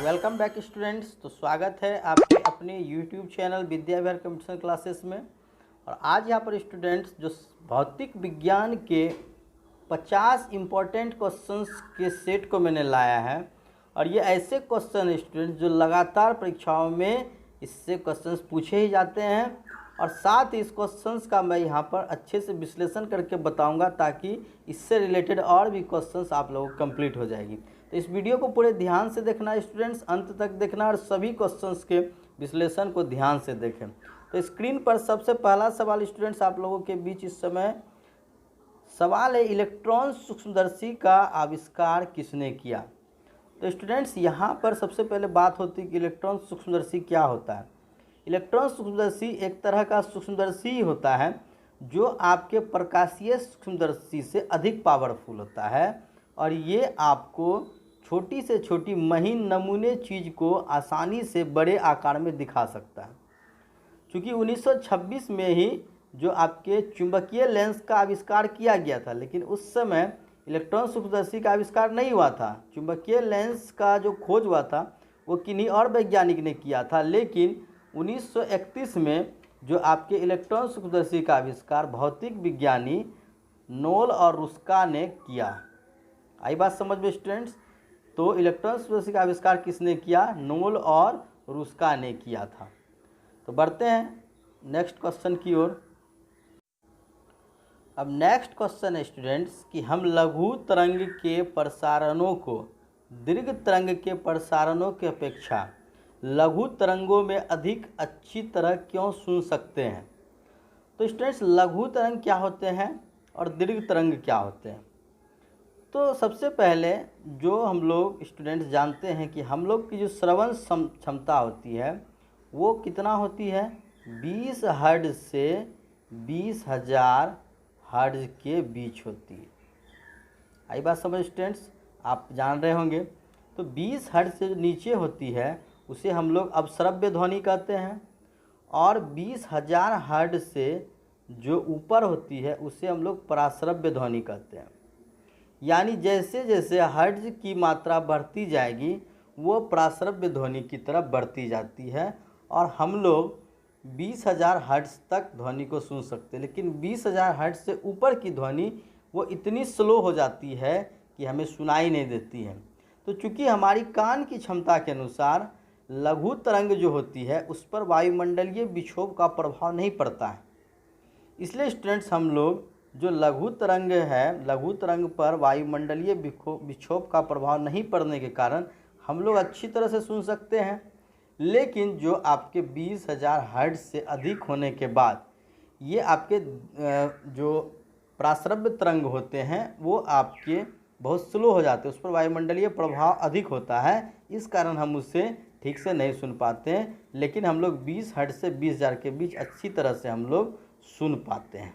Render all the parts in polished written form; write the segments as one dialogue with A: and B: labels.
A: Welcome back students. तो स्वागत है आपके अपने YouTube channel Vidya Vihar computer classes में। और आज यहाँ पर स्टूडेंट्स जो भौतिक विज्ञान के 50 इम्पोर्टेंट क्वेश्चंस के सेट को मैंने लाया है। और ये ऐसे क्वेश्चन स्टूडेंट्स जो लगातार परीक्षाओं में इससे क्वेश्चंस पूछे ही जाते हैं, और साथ ही इस क्वेश्चंस का मैं यहाँ पर अच्छे से विश्लेषण करके बताऊँगा ताकि इससे रिलेटेड और भी क्वेश्चंस आप लोगों को कंप्लीट हो जाएगी। तो इस वीडियो को पूरे ध्यान से देखना स्टूडेंट्स, अंत तक देखना और सभी क्वेश्चंस के विश्लेषण को ध्यान से देखें। तो स्क्रीन पर सबसे पहला सवाल स्टूडेंट्स आप लोगों के बीच इस समय सवाल है, इलेक्ट्रॉन सूक्ष्मदर्शी का आविष्कार किसने किया। तो स्टूडेंट्स यहाँ पर सबसे पहले बात होती है कि इलेक्ट्रॉन सूक्ष्मदर्शी क्या होता है। इलेक्ट्रॉन सूक्ष्मदर्शी एक तरह का सूक्ष्मदर्शी होता है जो आपके प्रकाशीय सूक्ष्मदर्शी से अधिक पावरफुल होता है, और ये आपको छोटी से छोटी महीन नमूने चीज़ को आसानी से बड़े आकार में दिखा सकता है। चूँकि 1926 में ही जो आपके चुंबकीय लेंस का आविष्कार किया गया था, लेकिन उस समय इलेक्ट्रॉन सूक्ष्मदर्शी का आविष्कार नहीं हुआ था। चुंबकीय लेंस का जो खोज हुआ था वो किन्हीं और वैज्ञानिक ने किया था, लेकिन 1931 में जो आपके इलेक्ट्रॉन सूक्ष्मदर्शी का आविष्कार भौतिक विज्ञानी नोल और रुस्का ने किया। आई बात समझ में स्टूडेंट्स। तो इलेक्ट्रॉन सूक्ष्मदर्शी का आविष्कार किसने किया? नोल और रुस्का ने किया था। तो बढ़ते हैं नेक्स्ट क्वेश्चन की ओर। अब नेक्स्ट क्वेश्चन है स्टूडेंट्स कि हम लघु तरंग के प्रसारणों को दीर्घ तरंग के प्रसारणों की अपेक्षा लघु तरंगों में अधिक अच्छी तरह क्यों सुन सकते हैं। तो स्टूडेंट्स लघु तरंग क्या होते हैं और दीर्घ तरंग क्या होते हैं। तो सबसे पहले जो हम लोग स्टूडेंट्स जानते हैं कि हम लोग की जो श्रवण क्षमता होती है वो कितना होती है, 20 हर्ट्ज से 20,000 हर्ट्ज के बीच होती है। आई बात समझ स्टूडेंट्स, आप जान रहे होंगे। तो 20 हर्ट्ज से जो नीचे होती है उसे हम लोग अपश्रव्य ध्वनि कहते हैं, और 20,000 हर्ट्ज से जो ऊपर होती है उसे हम लोग पराश्रव्य ध्वनि कहते हैं। यानी जैसे जैसे हर्ट्ज की मात्रा बढ़ती जाएगी वो पराश्रव्य ध्वनि की तरफ बढ़ती जाती है, और हम लोग 20,000 हर्ट्ज तक ध्वनि को सुन सकते हैं। लेकिन 20,000 हर्ट्ज से ऊपर की ध्वनि वो इतनी स्लो हो जाती है कि हमें सुनाई नहीं देती है। तो चूँकि हमारी कान की क्षमता के अनुसार लघु तरंग जो होती है उस पर वायुमंडलीय विक्षोभ का प्रभाव नहीं पड़ता है, इसलिए स्टूडेंट्स हम लोग जो लघु तरंग है, लघु तरंग पर वायुमंडलीय विक्षोभ का प्रभाव नहीं पड़ने के कारण हम लोग अच्छी तरह से सुन सकते हैं। लेकिन जो आपके 20,000 हर्ट्ज से अधिक होने के बाद ये आपके जो पराश्रव्य तरंग होते हैं वो आपके बहुत स्लो हो जाते हैं, उस पर वायुमंडलीय प्रभाव अधिक होता है, इस कारण हम उससे ठीक से नहीं सुन पाते हैं। लेकिन हम लोग 20 हर्ट्ज से 20,000 के बीच अच्छी तरह से हम लोग सुन पाते हैं।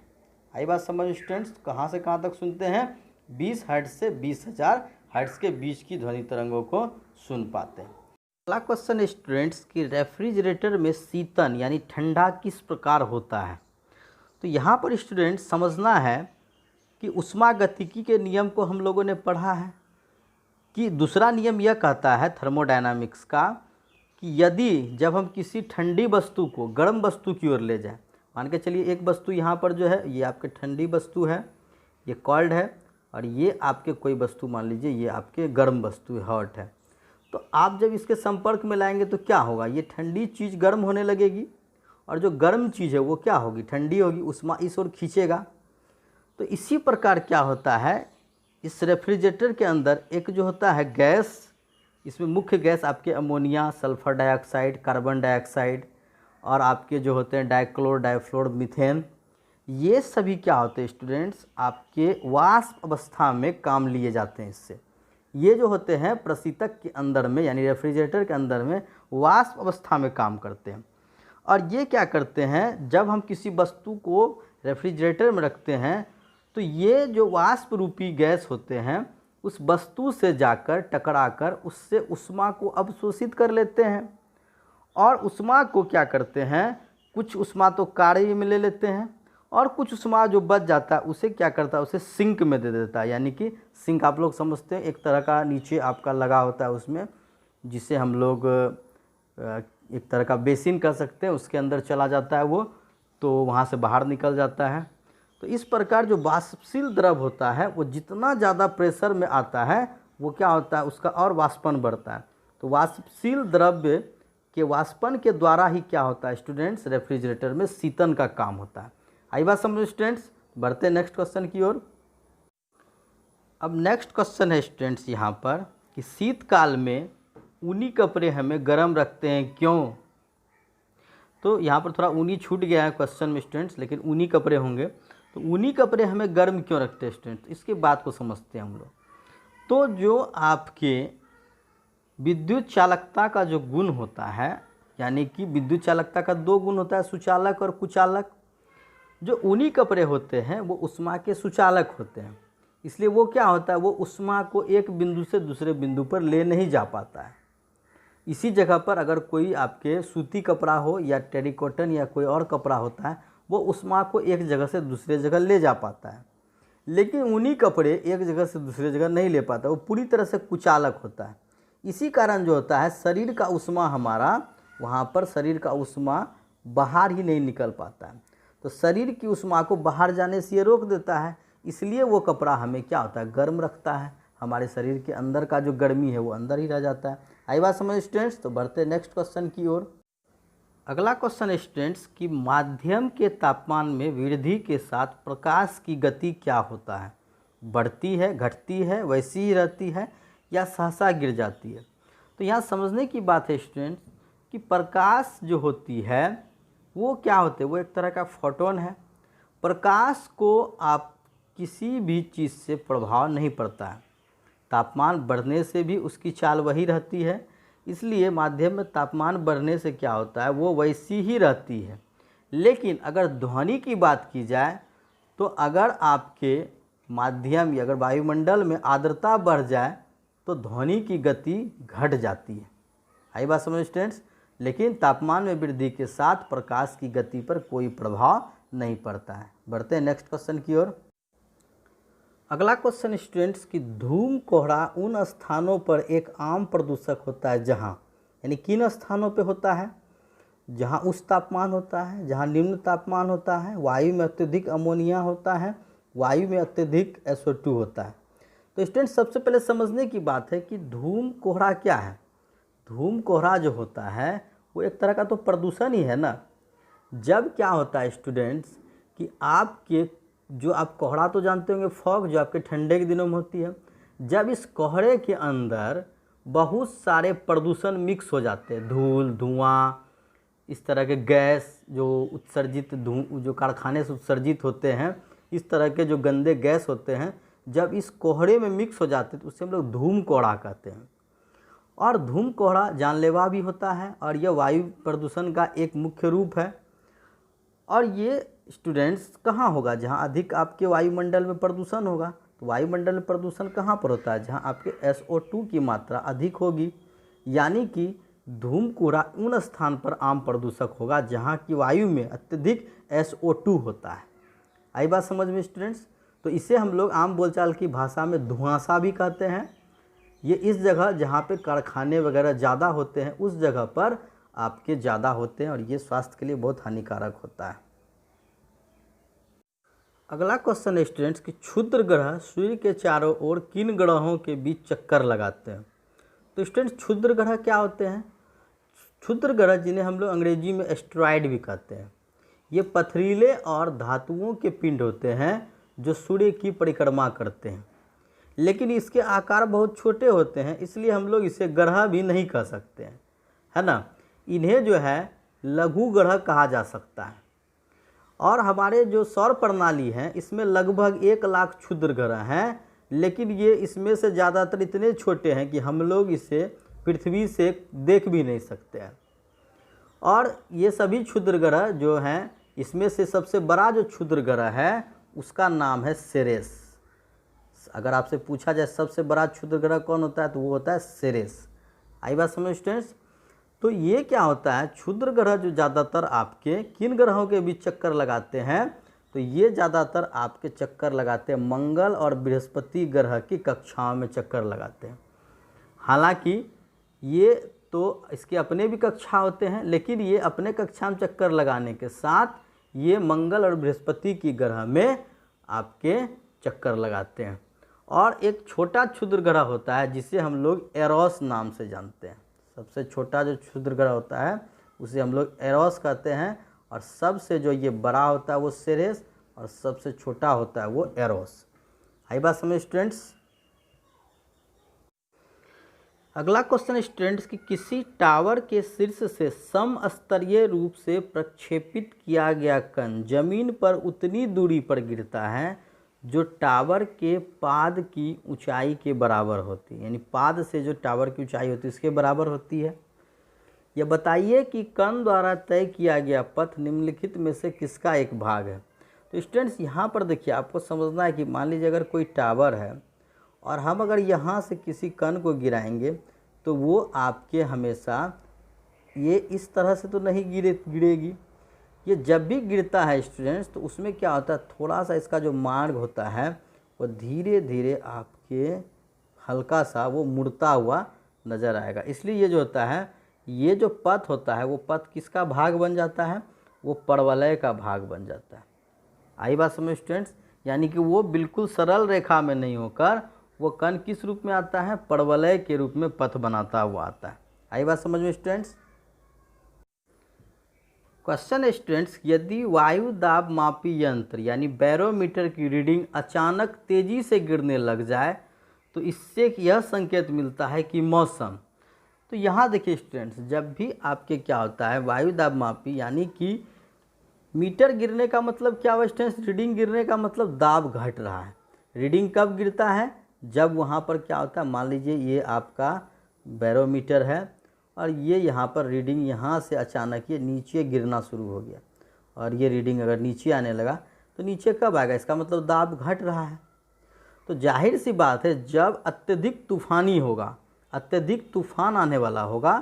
A: आई बात समझ स्टूडेंट्स, कहाँ से कहाँ तक सुनते हैं? 20 हर्ट्ज से 20,000 हर्ट्ज के बीच की ध्वनि तरंगों को सुन पाते हैं। अगला क्वेश्चन स्टूडेंट्स कि रेफ्रिजरेटर में शीतन यानी ठंडा किस प्रकार होता है। तो यहाँ पर स्टूडेंट्स समझना है कि उष्मागतिकी के नियम को हम लोगों ने पढ़ा है कि दूसरा नियम यह कहता है थर्मोडायनामिक्स का कि यदि जब हम किसी ठंडी वस्तु को गर्म वस्तु की ओर ले जाएं, मान के चलिए एक वस्तु यहाँ पर जो है ये आपके ठंडी वस्तु है, ये कोल्ड है, और ये आपके कोई वस्तु मान लीजिए ये आपके गर्म वस्तु है, हॉट है। तो आप जब इसके संपर्क में लाएंगे तो क्या होगा, ये ठंडी चीज़ गर्म होने लगेगी, और जो गर्म चीज़ है वो क्या होगी, ठंडी होगी, उष्मा इस ओर खींचेगा। तो इसी प्रकार क्या होता है, इस रेफ्रिजरेटर के अंदर एक जो होता है गैस, इसमें मुख्य गैस आपके ammonia, sulphur dioxide, carbon dioxide, और आपके जो होते हैं डाइक्लोर, डाइफ्लोर, मीथेन, ये सभी क्या होते हैं स्टूडेंट्स आपके वाष्प अवस्था में काम लिए जाते हैं। इससे ये जो होते हैं प्रशीतक के अंदर में यानी रेफ्रिजरेटर के अंदर में वाष्प अवस्था में काम करते हैं। और ये क्या करते हैं, जब हम किसी वस्तु को रेफ्रिजरेटर में रखते हैं तो ये जो वाष्प रूपी गैस होते हैं उस वस्तु से जाकर टकराकर उससे उष्मा को अवशोषित कर लेते हैं, और उष्मा को क्या करते हैं, कुछ उष्मा तो कार्य में ले लेते हैं, और कुछ उष्मा जो बच जाता है उसे क्या करता है, उसे सिंक में दे देता है। यानी कि सिंक आप लोग समझते हैं, एक तरह का नीचे आपका लगा होता है, उसमें जिसे हम लोग एक तरह का बेसिन कह सकते हैं, उसके अंदर चला जाता है वो, तो वहाँ से बाहर निकल जाता है। तो इस प्रकार जो वाष्पशील द्रव होता है वो जितना ज़्यादा प्रेशर में आता है वो क्या होता है, उसका और वाष्पन बढ़ता है। तो वाष्पशील द्रव्य के वाष्पन के द्वारा ही क्या होता है स्टूडेंट्स, रेफ्रिजरेटर में शीतन का काम होता है। आई बात समझ स्टूडेंट्स। बढ़ते हैं नेक्स्ट क्वेश्चन की ओर। अब नेक्स्ट क्वेश्चन है स्टूडेंट्स यहाँ पर कि शीतकाल में ऊनी कपड़े हमें गर्म रखते हैं क्यों। तो यहाँ पर थोड़ा ऊनी छूट गया है क्वेश्चन में स्टूडेंट्स, लेकिन ऊनी कपड़े होंगे। तो ऊनी कपड़े हमें गर्म क्यों रखते हैं स्टूडेंट्स, इसकी बात को समझते हैं हम लोग। तो जो आपके विद्युत चालकता का जो गुण होता है, यानी कि विद्युत चालकता का दो गुण होता है, सुचालक और कुचालक। जो ऊनी कपड़े होते हैं वो ऊष्मा के सुचालक होते हैं, इसलिए वो क्या होता है, वो ऊष्मा को एक बिंदु से दूसरे बिंदु पर ले नहीं जा पाता है। इसी जगह पर अगर कोई आपके सूती कपड़ा हो या टेरिकॉटन या कोई और कपड़ा होता है, वो ऊष्मा को एक जगह से दूसरे जगह ले जा पाता है, लेकिन ऊनी कपड़े एक जगह से दूसरे जगह नहीं ले पाता, वो पूरी तरह से कुचालक होता है। इसी कारण जो होता है शरीर का ऊष्मा हमारा वहाँ पर शरीर का ऊष्मा बाहर ही नहीं निकल पाता है। तो शरीर की ऊष्मा को बाहर जाने से ये रोक देता है, इसलिए वो कपड़ा हमें क्या होता है, गर्म रखता है। हमारे शरीर के अंदर का जो गर्मी है वो अंदर ही रह जाता है। आई बात समझ स्टूडेंट्स। तो बढ़ते नेक्स्ट क्वेश्चन की ओर। अगला क्वेश्चन स्टूडेंट्स कि माध्यम के तापमान में वृद्धि के साथ प्रकाश की गति क्या होता है, बढ़ती है, घटती है, वैसी ही रहती है या सहसा गिर जाती है। तो यहाँ समझने की बात है स्टूडेंट्स कि प्रकाश जो होती है वो क्या होते हैं, वो एक तरह का फोटोन है। प्रकाश को आप किसी भी चीज़ से प्रभाव नहीं पड़ता है, तापमान बढ़ने से भी उसकी चाल वही रहती है, इसलिए माध्यम में तापमान बढ़ने से क्या होता है, वो वैसी ही रहती है। लेकिन अगर ध्वनि की बात की जाए तो अगर आपके माध्यम या अगर वायुमंडल में आर्द्रता बढ़ जाए तो ध्वनि की गति घट जाती है। आई बात समझ स्टूडेंट्स। लेकिन तापमान में वृद्धि के साथ प्रकाश की गति पर कोई प्रभाव नहीं पड़ता है। बढ़ते हैं नेक्स्ट क्वेश्चन की ओर। अगला क्वेश्चन स्टूडेंट्स कि धूम कोहरा उन स्थानों पर एक आम प्रदूषक होता है जहाँ, यानी किन स्थानों पे होता है, जहाँ उच्च तापमान होता है, जहाँ निम्न तापमान होता है, वायु में अत्यधिक अमोनिया होता है, वायु में अत्यधिक SO2 होता है। तो स्टूडेंट्स सबसे पहले समझने की बात है कि धूम कोहरा क्या है। धूम कोहरा जो होता है वो एक तरह का तो प्रदूषण ही है ना। जब क्या होता है स्टूडेंट्स कि आपके जो आप कोहरा तो जानते होंगे, फॉग जो आपके ठंडे के दिनों में होती है, जब इस कोहरे के अंदर बहुत सारे प्रदूषण मिक्स हो जाते हैं, धूल, धुआं, इस तरह के गैस जो उत्सर्जित जो कारखाने से उत्सर्जित होते हैं, इस तरह के जो गंदे गैस होते हैं, जब इस कोहरे में मिक्स हो जाते हैं तो उससे हम लोग धूम कोहरा कहते हैं। और धूम कोहरा जानलेवा भी होता है और यह वायु प्रदूषण का एक मुख्य रूप है। और ये स्टूडेंट्स कहाँ होगा, जहाँ अधिक आपके वायुमंडल में प्रदूषण होगा। तो वायुमंडल में प्रदूषण कहाँ पर होता है, जहाँ आपके SO2 की मात्रा अधिक होगी, यानी कि धूम कोहरा उन स्थान पर आम प्रदूषक होगा जहाँ की वायु में अत्यधिक SO2 होता है। आई बात समझ में स्टूडेंट्स। तो इसे हम लोग आम बोलचाल की भाषा में धुआंसा भी कहते हैं। ये इस जगह जहाँ पे कारखाने वगैरह ज़्यादा होते हैं उस जगह पर आपके ज़्यादा होते हैं और ये स्वास्थ्य के लिए बहुत हानिकारक होता है। अगला क्वेश्चन स्टूडेंट्स कि क्षुद्र ग्रह सूर्य के चारों ओर किन ग्रहों के बीच चक्कर लगाते हैं। तो स्टूडेंट्स क्षुद्र ग्रह क्या होते हैं। क्षुद्र ग्रह जिन्हें हम लोग अंग्रेजी में एस्टेरॉयड भी कहते हैं, ये पथरीले और धातुओं के पिंड होते हैं जो सूर्य की परिक्रमा करते हैं, लेकिन इसके आकार बहुत छोटे होते हैं, इसलिए हम लोग इसे ग्रह भी नहीं कह सकते हैं, है ना। इन्हें जो है लघु ग्रह कहा जा सकता है। और हमारे जो सौर प्रणाली है इसमें लगभग 1 लाख क्षुद्र ग्रह हैं, लेकिन ये इसमें से ज़्यादातर इतने छोटे हैं कि हम लोग इसे पृथ्वी से देख भी नहीं सकते हैं। और ये सभी क्षुद्र ग्रह जो हैं, इसमें से सबसे बड़ा जो क्षुद्र ग्रह है उसका नाम है सेरेस। अगर आपसे पूछा जाए सबसे बड़ा क्षुद्र ग्रह कौन होता है तो वो होता है सेरेस। आई बात समझ स्टूडेंट्स। तो ये क्या होता है, क्षुद्र ग्रह जो ज़्यादातर आपके किन ग्रहों के बीच चक्कर लगाते हैं, तो ये ज़्यादातर आपके चक्कर लगाते हैं मंगल और बृहस्पति ग्रह की कक्षाओं में चक्कर लगाते हैं। हालांकि ये तो इसके अपने भी कक्षा होते हैं, लेकिन ये अपने कक्षा में चक्कर लगाने के साथ ये मंगल और बृहस्पति की ग्रह में आपके चक्कर लगाते हैं। और एक छोटा क्षुद्र ग्रह होता है जिसे हम लोग एरोस नाम से जानते हैं। सबसे छोटा जो क्षुद्र ग्रह होता है उसे हम लोग एरोस कहते हैं, और सबसे जो ये बड़ा होता है वो सेरेस, और सबसे छोटा होता है वो एरोस। आई बात समझ स्टूडेंट्स। अगला क्वेश्चन स्टूडेंट्स कि किसी टावर के शीर्ष से समस्तरीय रूप से प्रक्षेपित किया गया कण जमीन पर उतनी दूरी पर गिरता है जो टावर के पाद की ऊंचाई के बराबर होती है, यानी पाद से जो टावर की ऊंचाई होती है उसके बराबर होती है। यह बताइए कि कण द्वारा तय किया गया पथ निम्नलिखित में से किसका एक भाग है। तो स्टूडेंट्स यहाँ पर देखिए, आपको समझना है कि मान लीजिए अगर कोई टावर है और हम अगर यहाँ से किसी कण को गिराएंगे तो वो आपके हमेशा ये इस तरह से तो नहीं गिरेगी। ये जब भी गिरता है स्टूडेंट्स तो उसमें क्या होता है, थोड़ा सा इसका जो मार्ग होता है वो धीरे धीरे आपके हल्का सा वो मुड़ता हुआ नज़र आएगा। इसलिए ये जो होता है, ये जो पथ होता है वो पथ किसका भाग बन जाता है, वो परवलय का भाग बन जाता है। आई बात समझ स्टूडेंट्स, यानी कि वो बिल्कुल सरल रेखा में नहीं होकर वो कण किस रूप में आता है, परवलय के रूप में पथ बनाता हुआ आता है। आई बात समझ में स्टूडेंट्स। क्वेश्चन स्टूडेंट्स, यदि वायु दाब मापी यंत्र यानी बैरोमीटर की रीडिंग अचानक तेजी से गिरने लग जाए तो इससे यह संकेत मिलता है कि मौसम। तो यहाँ देखिए स्टूडेंट्स, जब भी आपके क्या होता है वायु दाब मापी, यानी कि मीटर गिरने का मतलब क्या हुआ स्टूडेंट्स, रीडिंग गिरने का मतलब दाब घट रहा है। रीडिंग कब गिरता है, जब वहाँ पर क्या होता है, मान लीजिए ये आपका बैरोमीटर है और ये यहाँ पर रीडिंग यहाँ से अचानक ये नीचे गिरना शुरू हो गया, और ये रीडिंग अगर नीचे आने लगा तो नीचे कब आएगा, इसका मतलब दाब घट रहा है। तो जाहिर सी बात है जब अत्यधिक तूफानी होगा, अत्यधिक तूफान आने वाला होगा,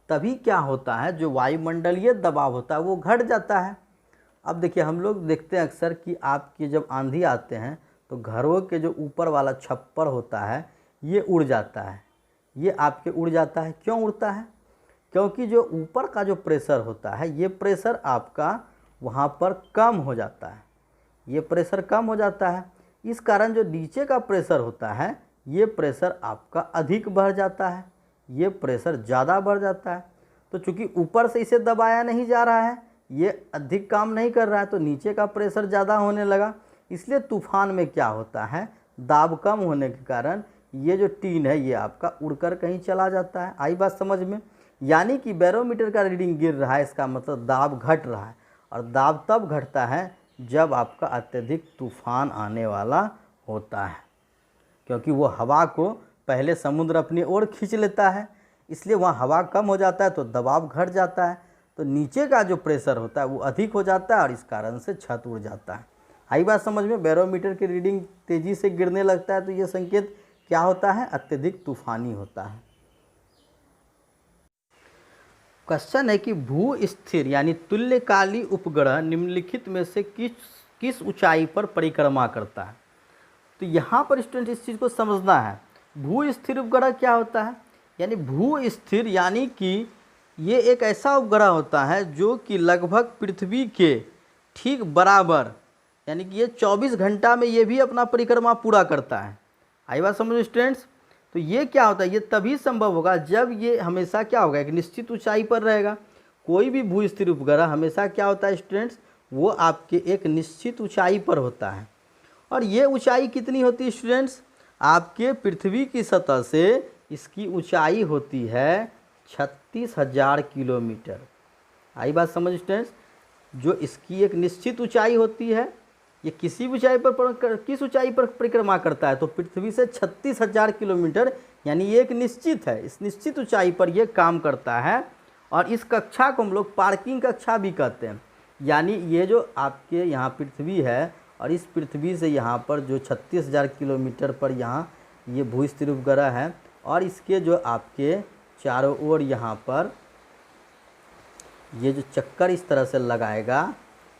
A: तभी क्या होता है, जो वायुमंडलीय दबाव होता है वो घट जाता है। अब देखिए, हम लोग देखते हैं अक्सर कि आपके जब आंधी आते हैं तो घरों के जो ऊपर वाला छप्पर होता है ये उड़ जाता है। ये आपके उड़ जाता है, क्यों उड़ता है, क्योंकि जो ऊपर का जो प्रेशर होता है ये प्रेशर आपका वहाँ पर कम हो जाता है, ये प्रेशर कम हो जाता है। इस कारण जो नीचे का प्रेशर होता है ये प्रेशर आपका अधिक बढ़ जाता है, ये प्रेशर ज़्यादा बढ़ जाता है। तो चूँकि ऊपर से इसे दबाया नहीं जा रहा है, ये अधिक काम नहीं कर रहा है, तो नीचे का प्रेशर ज़्यादा होने लगा। इसलिए तूफान में क्या होता है, दाब कम होने के कारण ये जो टीन है ये आपका उड़कर कहीं चला जाता है। आई बात समझ में, यानी कि बैरोमीटर का रीडिंग गिर रहा है, इसका मतलब दाब घट रहा है, और दाब तब घटता है जब आपका अत्यधिक तूफान आने वाला होता है, क्योंकि वो हवा को पहले समुद्र अपनी ओर खींच लेता है, इसलिए वहाँ हवा कम हो जाता है तो दबाव घट जाता है, तो नीचे का जो प्रेशर होता है वो अधिक हो जाता है और इस कारण से छत उड़ जाता है। आई बात समझ में, बैरोमीटर की रीडिंग तेज़ी से गिरने लगता है तो ये संकेत क्या होता है, अत्यधिक तूफानी होता है। क्वेश्चन है कि भू स्थिर यानी तुल्यकाली उपग्रह निम्नलिखित में से किस ऊंचाई पर परिक्रमा करता है। तो यहाँ पर स्टूडेंट इस चीज़ को समझना है, भू स्थिर उपग्रह क्या होता है, यानी भू स्थिर यानी कि ये एक ऐसा उपग्रह होता है जो कि लगभग पृथ्वी के ठीक बराबर, यानी कि ये 24 घंटा में ये भी अपना परिक्रमा पूरा करता है। आई बात समझो स्टूडेंट्स। तो ये क्या होता है, ये तभी संभव होगा जब ये हमेशा क्या होगा, एक निश्चित ऊंचाई पर रहेगा। कोई भी भू स्थिर उपग्रह हमेशा क्या होता है स्टूडेंट्स, वो आपके एक निश्चित ऊंचाई पर होता है। और ये ऊंचाई कितनी होती है स्टूडेंट्स, आपके पृथ्वी की सतह से इसकी ऊंचाई होती है 36,000 किलोमीटर। आई बात समझ स्टूडेंट्स, जो इसकी एक निश्चित ऊंचाई होती है, ये किसी ऊंचाई पर किस ऊंचाई पर परिक्रमा करता है, तो पृथ्वी से 36,000 किलोमीटर, यानी ये एक निश्चित है, इस निश्चित ऊंचाई पर ये काम करता है। और इस कक्षा को हम लोग पार्किंग कक्षा भी कहते हैं। यानी ये जो आपके यहाँ पृथ्वी है और इस पृथ्वी से यहाँ पर जो 36,000 किलोमीटर पर यहाँ ये भू स्थिर उपग्रह है, और इसके जो आपके चारों ओर यहाँ पर ये जो चक्कर इस तरह से लगाएगा,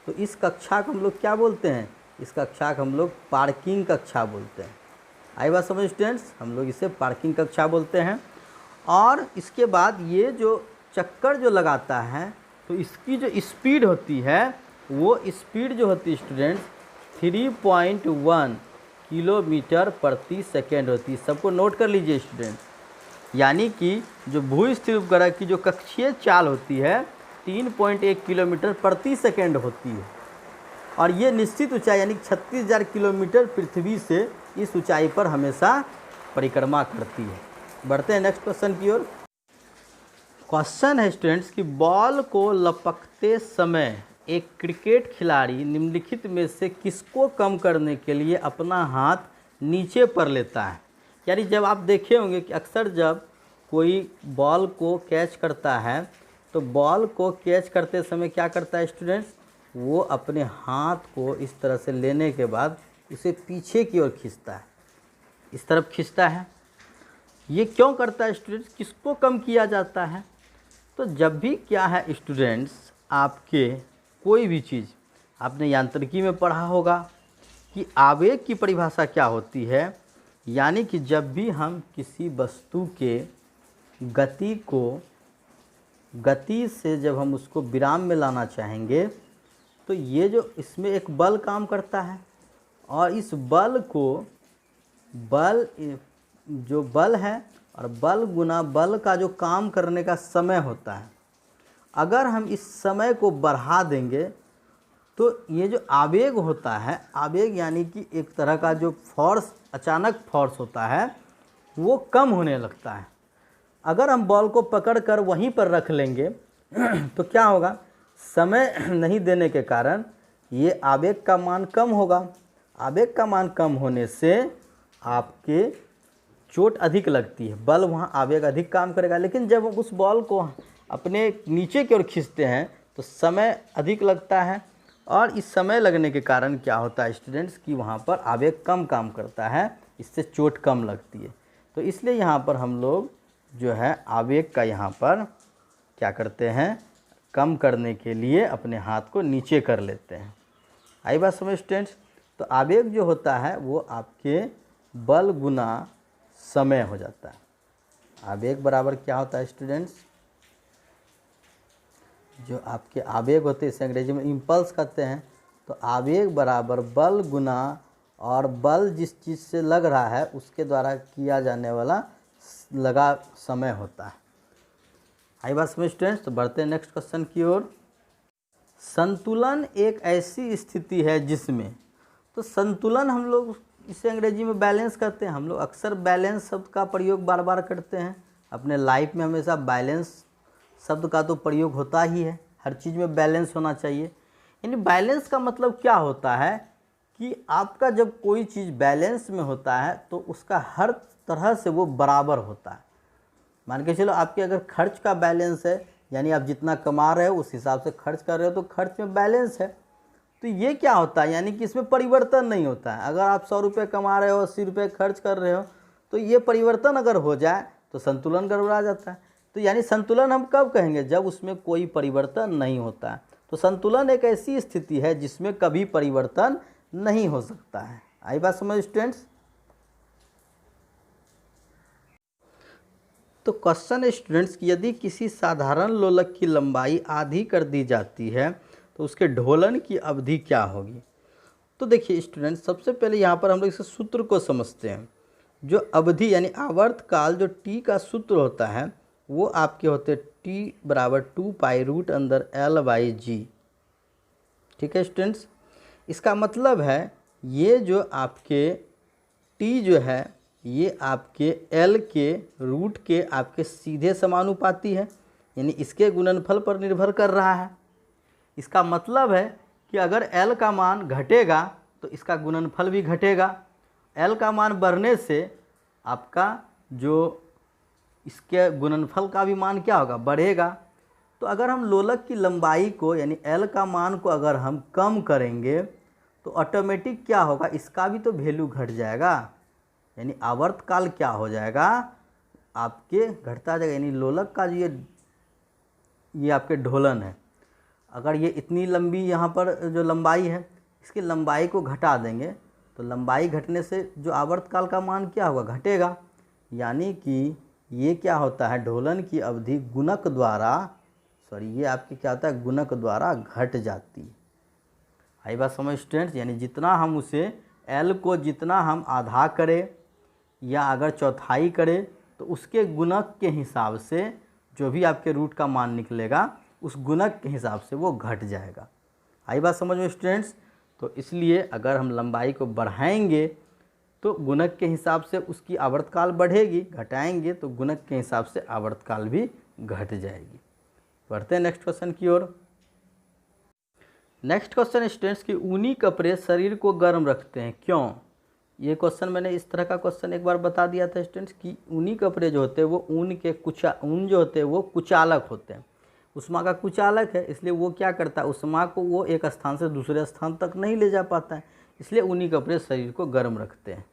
A: तो इस कक्षा को हम लोग क्या बोलते हैं, इस कक्षा को हम लोग पार्किंग कक्षा बोलते हैं। आई बात समझ स्टूडेंट्स, हम लोग इसे पार्किंग कक्षा बोलते हैं। और इसके बाद ये जो चक्कर जो लगाता है तो इसकी जो स्पीड होती है वो स्पीड जो होती है स्टूडेंट्स 3.1 किलोमीटर प्रति सेकेंड होती है। सबको नोट कर लीजिए स्टूडेंट। यानी कि जो भू-स्थिर उपग्रह की जो कक्षीय चाल होती है 3.1 किलोमीटर प्रति सेकेंड होती है और ये निश्चित ऊंचाई यानी 36,000 किलोमीटर पृथ्वी से इस ऊंचाई पर हमेशा परिक्रमा करती है। बढ़ते हैं नेक्स्ट क्वेश्चन की ओर। क्वेश्चन है स्टूडेंट्स कि बॉल को लपकते समय एक क्रिकेट खिलाड़ी निम्नलिखित में से किसको कम करने के लिए अपना हाथ नीचे पर लेता है। यानी जब आप देखे होंगे कि अक्सर जब कोई बॉल को कैच करता है तो बॉल को कैच करते समय क्या करता है स्टूडेंट्स, वो अपने हाथ को इस तरह से लेने के बाद उसे पीछे की ओर खींचता है, इस तरफ खींचता है। ये क्यों करता है स्टूडेंट्स, किसको कम किया जाता है? तो जब भी क्या है स्टूडेंट्स, आपके कोई भी चीज़ आपने यांत्रिकी में पढ़ा होगा कि आवेग की परिभाषा क्या होती है। यानी कि जब भी हम किसी वस्तु के गति से जब हम उसको विराम में लाना चाहेंगे तो ये जो इसमें एक बल काम करता है और इस बल को जो बल है और बल गुना बल का जो काम करने का समय होता है, अगर हम इस समय को बढ़ा देंगे तो ये जो आवेग होता है, आवेग यानी कि एक तरह का जो फोर्स, अचानक फोर्स होता है, वो कम होने लगता है। अगर हम बॉल को पकड़ कर वहीं पर रख लेंगे तो क्या होगा, समय नहीं देने के कारण ये आवेग का मान कम होगा। आवेग का मान कम होने से आपके चोट अधिक लगती है, बल वहाँ आवेग अधिक काम करेगा। लेकिन जब हम उस बॉल को अपने नीचे की ओर खींचते हैं तो समय अधिक लगता है और इस समय लगने के कारण क्या होता है स्टूडेंट्स कि वहाँ पर आवेग कम काम करता है, इससे चोट कम लगती है। तो इसलिए यहाँ पर हम लोग जो है आवेग का यहाँ पर क्या करते हैं, कम करने के लिए अपने हाथ को नीचे कर लेते हैं। आई बात समझ स्टूडेंट्स? तो आवेग जो होता है वो आपके बल गुना समय हो जाता है। आवेग बराबर क्या होता है स्टूडेंट्स, जो आपके आवेग होते हैं इसे अंग्रेजी में इम्पल्स कहते हैं। तो आवेग बराबर बल गुना और बल जिस चीज़ से लग रहा है उसके द्वारा किया जाने वाला लगा समय होता है। आई बात समझ स्टूडेंट्स? तो बढ़ते हैं नेक्स्ट क्वेश्चन की ओर। संतुलन एक ऐसी स्थिति है जिसमें, तो संतुलन हम लोग इसे अंग्रेजी में बैलेंस करते हैं। हम लोग अक्सर बैलेंस शब्द का प्रयोग बार बार करते हैं अपने लाइफ में, हमेशा बैलेंस शब्द का तो प्रयोग होता ही है, हर चीज़ में बैलेंस होना चाहिए। यानी बैलेंस का मतलब क्या होता है कि आपका जब कोई चीज़ बैलेंस में होता है तो उसका हर तरह से वो बराबर होता है। मान के चलो आपके अगर खर्च का बैलेंस है, यानी आप जितना कमा रहे हो उस हिसाब से खर्च कर रहे हो तो खर्च में बैलेंस है। तो ये क्या होता है, यानी कि इसमें परिवर्तन नहीं होता है। अगर आप 100 रुपये कमा रहे हो, 80 रुपये खर्च कर रहे हो, तो ये परिवर्तन अगर हो जाए तो संतुलन गड़बड़ा जाता है। तो यानी संतुलन हम कब कहेंगे, जब उसमें कोई परिवर्तन नहीं होता है। तो संतुलन एक ऐसी स्थिति है जिसमें कभी परिवर्तन नहीं हो सकता है। आई बात समझ स्टूडेंट्स? तो क्वेश्चन है स्टूडेंट्स कि यदि किसी साधारण लोलक की लंबाई आधी कर दी जाती है तो उसके ढोलन की अवधि क्या होगी। तो देखिए स्टूडेंट्स, सबसे पहले यहाँ पर हम लोग इस सूत्र को समझते हैं। जो अवधि यानी आवर्त काल, जो टी का सूत्र होता है वो आपके होते टी बराबर 2π√L/g। ठीक है स्टूडेंट्स, इसका मतलब है ये जो आपके टी जो है ये आपके एल के रूट के आपके सीधे समानुपाती है, यानी इसके गुणनफल पर निर्भर कर रहा है। इसका मतलब है कि अगर एल का मान घटेगा तो इसका गुणनफल भी घटेगा। एल का मान बढ़ने से आपका जो इसके गुणनफल का भी मान क्या होगा, बढ़ेगा। तो अगर हम लोलक की लंबाई को यानी एल का मान को अगर हम कम करेंगे तो ऑटोमेटिक क्या होगा, इसका भी तो वैल्यू घट जाएगा, यानी आवर्त काल क्या हो जाएगा आपके घटता जाएगा। यानी लोलक का ये आपके ढोलन है, अगर ये इतनी लंबी यहाँ पर जो लंबाई है इसकी लंबाई को घटा देंगे तो लंबाई घटने से जो आवर्त काल का मान क्या होगा, घटेगा। यानी कि ये क्या होता है, ढोलन की अवधि गुणक द्वारा, ये आपकी क्या होता है, गुणक द्वारा घट जाती है। आई बात समझ स्टूडेंट्स, यानी जितना हम उसे एल को जितना हम आधा करें या अगर चौथाई करें तो उसके गुणक के हिसाब से जो भी आपके रूट का मान निकलेगा उस गुणक के हिसाब से वो घट जाएगा। आई बात समझ में स्टूडेंट्स। तो इसलिए अगर हम लंबाई को बढ़ाएंगे तो गुणक के हिसाब से उसकी आवर्तकाल बढ़ेगी, घटाएंगे तो गुणक के हिसाब से आवर्तकाल भी घट जाएगी। बढ़ते हैं नेक्स्ट क्वेश्चन की ओर। नेक्स्ट क्वेश्चन स्टूडेंट्स की ऊनी कपड़े शरीर को गर्म रखते हैं, क्यों? ये क्वेश्चन मैंने इस तरह का क्वेश्चन एक बार बता दिया था स्टूडेंट्स कि ऊनी कपड़े जो होते हैं वो ऊन जो होते हैं वो कुचालक होते हैं, उष्मा का कुचालक है, इसलिए वो क्या करता है, उष्मा को वो एक स्थान से दूसरे स्थान तक नहीं ले जा पाता है, इसलिए ऊनी कपड़े शरीर को गर्म रखते हैं।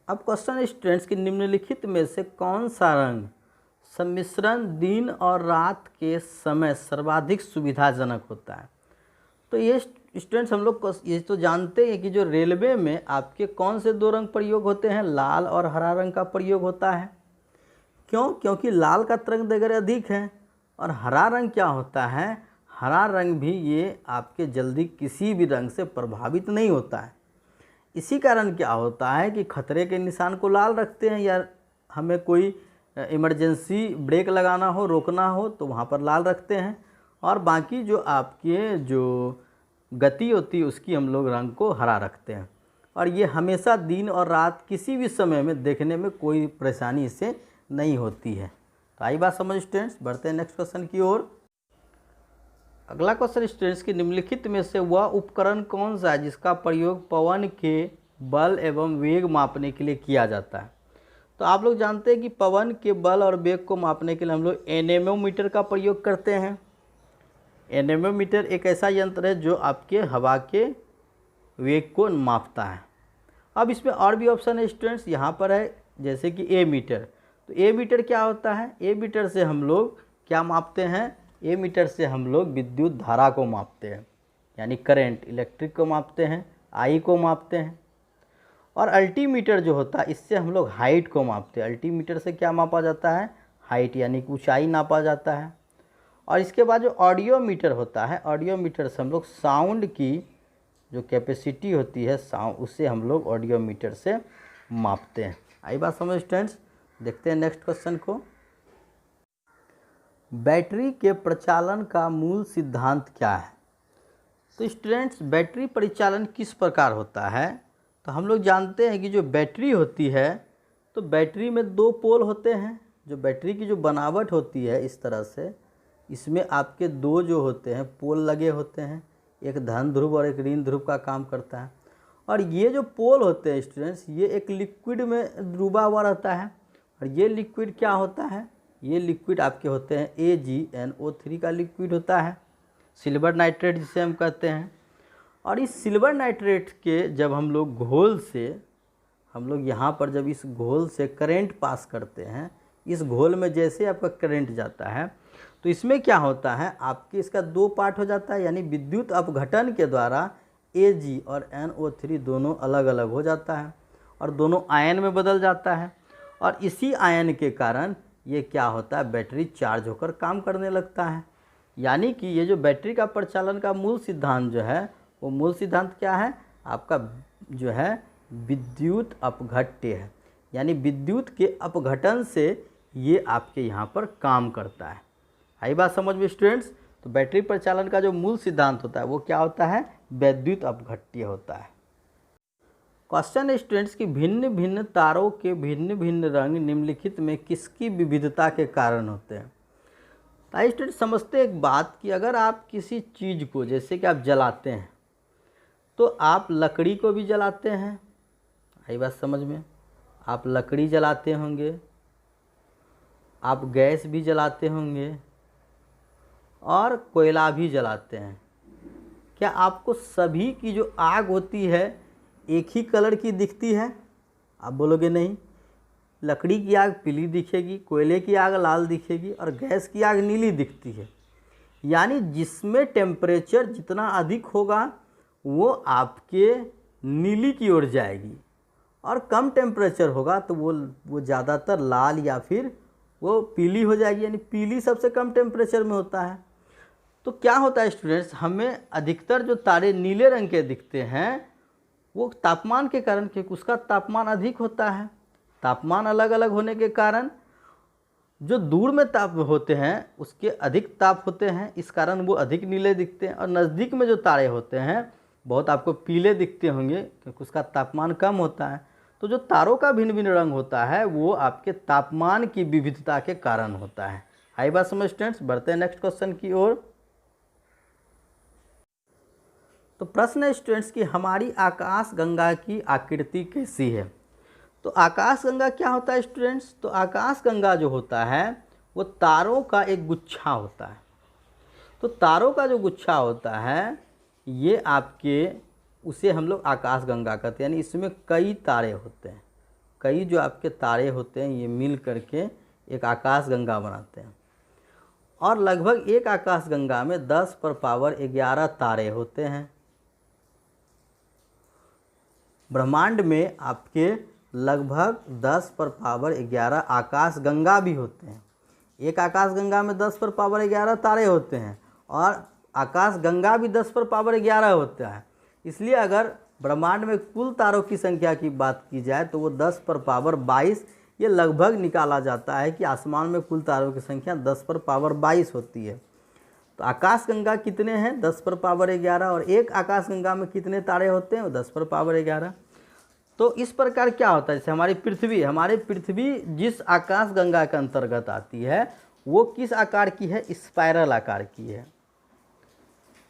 A: अब क्वेश्चन स्टूडेंट्स की निम्नलिखित में से कौन सा रंग सम्मिश्रण दिन और रात के समय सर्वाधिक सुविधाजनक होता है? तो ये स्टूडेंट्स हम लोग ये तो जानते हैं कि जो रेलवे में आपके कौन से दो रंग प्रयोग होते हैं, लाल और हरा रंग का प्रयोग होता है। क्यों? क्योंकि लाल का तरंग दैर्घ्य अधिक है और हरा रंग क्या होता है, हरा रंग भी ये आपके जल्दी किसी भी रंग से प्रभावित नहीं होता है। इसी कारण क्या होता है कि खतरे के निशान को लाल रखते हैं, या हमें कोई इमरजेंसी ब्रेक लगाना हो, रोकना हो तो वहाँ पर लाल रखते हैं, और बाकी जो आपके जो गति होती है उसकी हम लोग रंग को हरा रखते हैं। और ये हमेशा दिन और रात किसी भी समय में देखने में कोई परेशानी इससे नहीं होती है। तो आई बात समझ स्टूडेंट्स। बढ़ते हैं नेक्स्ट क्वेश्चन की ओर। अगला क्वेश्चन स्टूडेंट्स की निम्नलिखित में से वह उपकरण कौन सा है जिसका प्रयोग पवन के बल एवं वेग मापने के लिए किया जाता है? तो आप लोग जानते हैं कि पवन के बल और वेग को मापने के लिए हम लोग एनेमोमीटर का प्रयोग करते हैं। एनेमोमीटर एक ऐसा यंत्र है जो आपके हवा के वेग को मापता है। अब इसमें और भी ऑप्शन है स्टूडेंट्स, यहाँ पर है जैसे कि ए मीटर। तो ए मीटर क्या होता है, ए मीटर से हम लोग क्या मापते हैं, ए मीटर से हम लोग विद्युत धारा को मापते हैं, यानी करंट इलेक्ट्रिक को मापते हैं, आई को मापते हैं। और अल्टीमीटर जो होता है इससे हम लोग हाइट को मापते हैं। अल्टीमीटर से क्या मापा जाता है, हाइट यानी कि ऊंचाई नापा जाता है। और इसके बाद जो ऑडियो मीटर होता है, ऑडियो मीटर से हम लोग साउंड की जो कैपेसिटी होती है साउंड, उससे हम लोग ऑडियो मीटर से मापते हैं। आई बात समझ स्टूडेंट्स। देखते हैं नेक्स्ट क्वेश्चन को। बैटरी के प्रचालन का मूल सिद्धांत क्या है? तो स्टूडेंट्स बैटरी परिचालन किस प्रकार होता है, तो हम लोग जानते हैं कि जो बैटरी होती है तो बैटरी में दो पोल होते हैं। जो बैटरी की जो बनावट होती है इस तरह से, इसमें आपके दो जो होते हैं पोल लगे होते हैं, एक धन ध्रुव और एक ऋण ध्रुव का काम करता है। और ये जो पोल होते हैं स्टूडेंट्स, ये एक लिक्विड में डूबा हुआ रहता है। और ये लिक्विड क्या होता है, ये लिक्विड आपके होते हैं AgNO3 का लिक्विड होता है, सिल्वर नाइट्रेट जिसे हम कहते हैं। और इस सिल्वर नाइट्रेट के जब हम लोग घोल से, हम लोग यहाँ पर जब इस घोल से करंट पास करते हैं, इस घोल में जैसे आपका करंट जाता है तो इसमें क्या होता है, आपके इसका दो पार्ट हो जाता है, यानी विद्युत अपघटन के द्वारा Ag और NO3 दोनों अलग अलग हो जाता है और दोनों आयन में बदल जाता है। और इसी आयन के कारण ये क्या होता है, बैटरी चार्ज होकर काम करने लगता है। यानी कि ये जो बैटरी का प्रचालन का मूल सिद्धांत जो है, वो मूल सिद्धांत क्या है आपका, जो है विद्युत अपघट्य है, यानी विद्युत के अपघटन से ये आपके यहाँ पर काम करता है। आई बात समझ में स्टूडेंट्स। तो बैटरी प्रचालन का जो मूल सिद्धांत होता है वो क्या होता है, विद्युत अपघट्य होता है। क्वेश्चन स्टूडेंट्स की भिन्न भिन्न तारों के भिन्न भिन्न रंग निम्नलिखित में किसकी विविधता के कारण होते हैं? तो स्टूडेंट समझते एक बात कि अगर आप किसी चीज़ को जैसे कि आप जलाते हैं तो आप लकड़ी को भी जलाते हैं, आई बात समझ में, आप लकड़ी जलाते होंगे, आप गैस भी जलाते होंगे और कोयला भी जलाते हैं। क्या आपको सभी की जो आग होती है एक ही कलर की दिखती है? आप बोलोगे नहीं, लकड़ी की आग पीली दिखेगी, कोयले की आग लाल दिखेगी और गैस की आग नीली दिखती है। यानी जिसमें टेम्परेचर जितना अधिक होगा वो आपके नीली की ओर जाएगी, और कम टेम्परेचर होगा तो वो ज़्यादातर लाल या फिर वो पीली हो जाएगी, यानी पीली सबसे कम टेम्परेचर में होता है। तो क्या होता है स्टूडेंट्स, हमें अधिकतर जो तारे नीले रंग के दिखते हैं वो तापमान के कारण, क्योंकि उसका तापमान अधिक होता है। तापमान अलग अलग होने के कारण जो दूर में ताप होते हैं उसके अधिक ताप होते हैं, इस कारण वो अधिक नीले दिखते हैं। और नज़दीक में जो तारे होते हैं बहुत आपको पीले दिखते होंगे, क्योंकि उसका तापमान कम होता है। तो जो तारों का भिन्न भिन्न रंग होता है वो आपके तापमान की विविधता के कारण होता है। आई बात समझ स्टूडेंट्स? बढ़ते हैं नेक्स्ट क्वेश्चन की ओर। तो प्रश्न है स्टूडेंट्स कि हमारी आकाश गंगा की आकृति कैसी है। तो आकाश गंगा क्या होता है स्टूडेंट्स? तो आकाश गंगा जो होता है वो तारों का एक गुच्छा होता है। तो तारों का जो गुच्छा होता है ये आपके, उसे हम लोग आकाश गंगा कहते हैं, यानी इसमें कई तारे होते हैं। कई जो आपके तारे होते हैं ये मिल करके एक आकाश गंगा बनाते हैं। और लगभग एक आकाश गंगा में 10⁻11 तारे होते हैं। ब्रह्मांड में आपके लगभग 10⁻11 आकाश गंगा भी होते हैं। एक आकाश गंगा में 10⁻11 तारे होते हैं और आकाश गंगा भी 10⁻11 होता है। इसलिए अगर ब्रह्मांड में कुल तारों की संख्या की बात की जाए तो वो 10⁻22 ये लगभग निकाला जाता है कि आसमान में कुल तारों की संख्या 10⁻22 होती है। तो आकाश गंगा कितने हैं? 10⁻11। और एक आकाश गंगा में कितने तारे होते हैं? 10⁻11। तो इस प्रकार क्या होता है, जैसे हमारी पृथ्वी जिस आकाश गंगा के अंतर्गत आती है वो किस आकार की है? स्पाइरल आकार की है।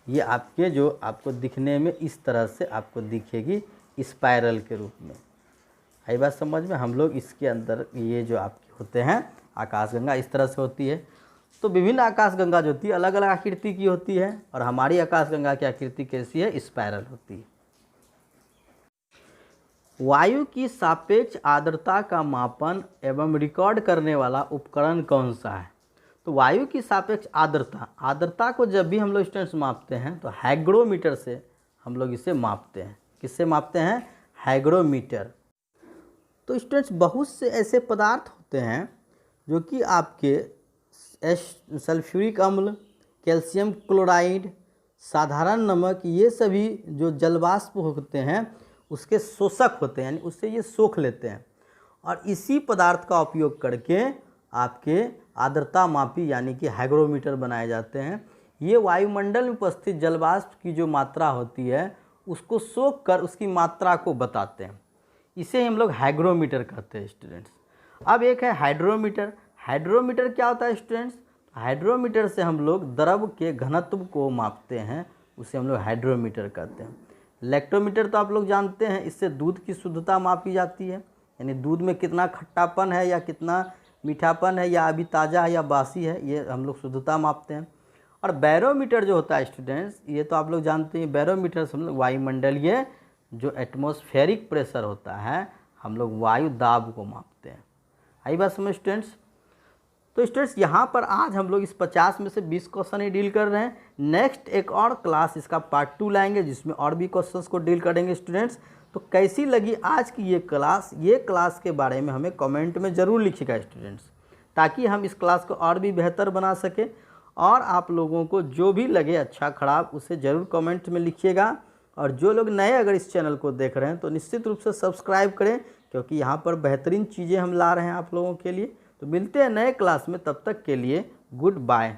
A: ये आपके जो आपको दिखने में इस तरह से आपको दिखेगी स्पाइरल के रूप में। आई बात समझ में? हम लोग इसके अंदर ये जो आपके होते हैं आकाश गंगा इस तरह से होती है। तो विभिन्न आकाश गंगा जो होती है अलग अलग आकृति की होती है, और हमारी आकाश गंगा की आकृति कैसी है? स्पाइरल होती है। वायु की सापेक्ष आर्द्रता का मापन एवं रिकॉर्ड करने वाला उपकरण कौन सा है? तो वायु की सापेक्ष आर्द्रता को जब भी हम लोग स्टूडेंट्स मापते हैं तो हाइग्रोमीटर से हम लोग इसे मापते हैं। किससे मापते हैं? हाइग्रोमीटर। तो स्टूडेंट्स बहुत से ऐसे पदार्थ होते हैं जो कि आपके सल्फ्यूरिक अम्ल, कैल्शियम क्लोराइड, साधारण नमक, ये सभी जो जलवाष्प होते हैं उसके शोषक होते हैं, यानी उससे ये सोख लेते हैं। और इसी पदार्थ का उपयोग करके आपके आर्द्रता मापी यानी कि हाइग्रोमीटर बनाए जाते हैं। ये वायुमंडल में उपस्थित जलवाष्प की जो मात्रा होती है उसको सोख कर उसकी मात्रा को बताते हैं। इसे हम लोग हाइग्रोमीटर कहते हैं स्टूडेंट्स। अब एक है हाइड्रोमीटर। हाइड्रोमीटर क्या होता है स्टूडेंट्स? हाइड्रोमीटर से हम लोग द्रव के घनत्व को मापते हैं, उसे हम लोग हाइड्रोमीटर कहते हैं। लैक्टोमीटर तो आप लोग जानते हैं, इससे दूध की शुद्धता मापी जाती है, यानी दूध में कितना खट्टापन है या कितना मीठापन है या अभी ताज़ा है या बासी है, ये हम लोग शुद्धता मापते हैं। और बैरोमीटर जो होता है स्टूडेंट्स, ये तो आप लोग जानते हैं, बैरोमीटर से हम लोग वायुमंडलीय जो एटमॉस्फेरिक प्रेशर होता है हम लोग वायु दाब को मापते हैं। आई बात समझ स्टूडेंट्स? तो स्टूडेंट्स यहाँ पर आज हम लोग इस 50 में से 20 क्वेश्चन ही डील कर रहे हैं। नेक्स्ट एक और क्लास इसका पार्ट 2 लाएंगे जिसमें और भी क्वेश्चंस को डील करेंगे स्टूडेंट्स। तो कैसी लगी आज की ये क्लास के बारे में हमें कमेंट में ज़रूर लिखिएगा स्टूडेंट्स, ताकि हम इस क्लास को और भी बेहतर बना सकें। और आप लोगों को जो भी लगे अच्छा खराब उसे ज़रूर कमेंट में लिखिएगा। और जो लोग नए अगर इस चैनल को देख रहे हैं तो निश्चित रूप से सब्सक्राइब करें, क्योंकि यहाँ पर बेहतरीन चीज़ें हम ला रहे हैं आप लोगों के लिए। तो मिलते हैं नए क्लास में, तब तक के लिए गुड बाय।